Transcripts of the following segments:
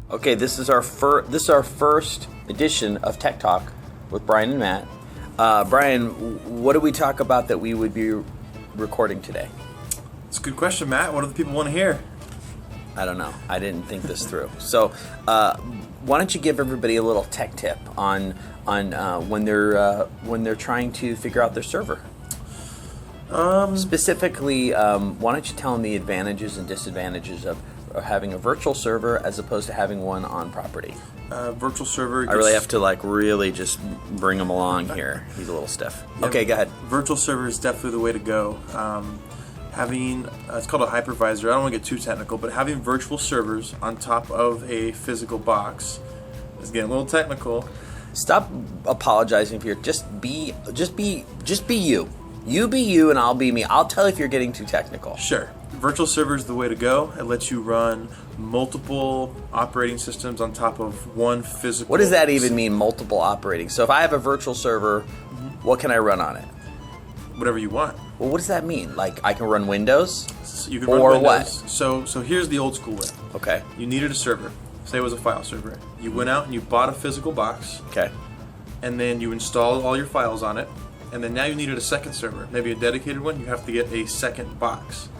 Okay, this is our first edition of Tech Talk with Brian and Matt. Brian, what did we talk about that we would be recording today? It's a good question, Matt. What do the people want to hear? I don't know. I didn't think this through. So, why don't you give everybody a little tech tip on when they're trying to figure out their server? Specifically, why don't you tell them the advantages and disadvantages of having a virtual server as opposed to having one on property? Virtual server. I really have to really just bring him along here. He's a little stiff. Yeah, Okay, go ahead. Virtual server is definitely the way to go. Having it's called a hypervisor. I don't want to get too technical, but having virtual servers on top of a physical box is getting a little technical. Stop apologizing for your. Just be you. You be you, and I'll be me. I'll tell if you're getting too technical. Sure. Virtual server is the way to go. It lets you run multiple operating systems on top of one physical. What does that even mean, multiple operating? So if I have a virtual server, what can I run on it? Whatever you want. Well, what does that mean? Like I can run Windows? So you can run or Windows. what? So here's the old school way. Okay. You needed a server. Say it was a file server. You went out and you bought a physical box. Okay. And then you installed all your files on it. And then now you needed a second server, maybe a dedicated one. You have to get a second box.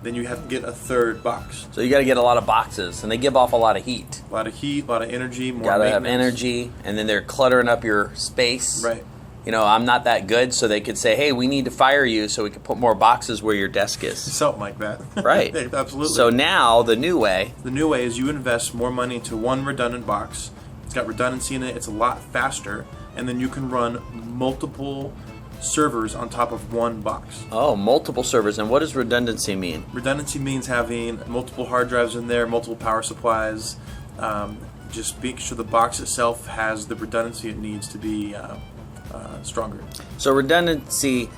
Then you have to get a third box. So you got to get a lot of boxes, and they give off a lot of heat. A lot of heat, a lot of energy, more Got to have maintenance. energy, and then they're cluttering up your space. Right. You know, I'm not that good, so they could say, hey, we need to fire you so we can put more boxes where your desk is. Something like that. Right. Absolutely. So now, the new way. The new way is you invest more money into one redundant box. It's got redundancy in it. It's a lot faster. And then you can run multiple servers on top of one box. Oh, multiple servers. And what does redundancy mean? Redundancy means having multiple hard drives in there, multiple power supplies. Just make sure the box itself has the redundancy it needs to be stronger. So redundancy,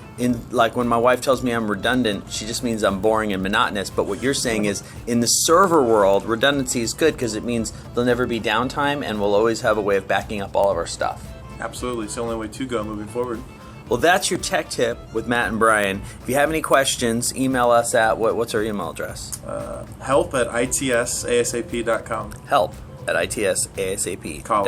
like when my wife tells me I'm redundant, she just means I'm boring and monotonous. But what you're saying is, in the server world, redundancy is good because it means there'll never be downtime and we'll always have a way of backing up all of our stuff. Absolutely. It's the only way to go moving forward. Well, that's your tech tip with Matt and Brian. If you have any questions, email us at, what's our email address? Help at itsasap.com. Help at itsasap.com.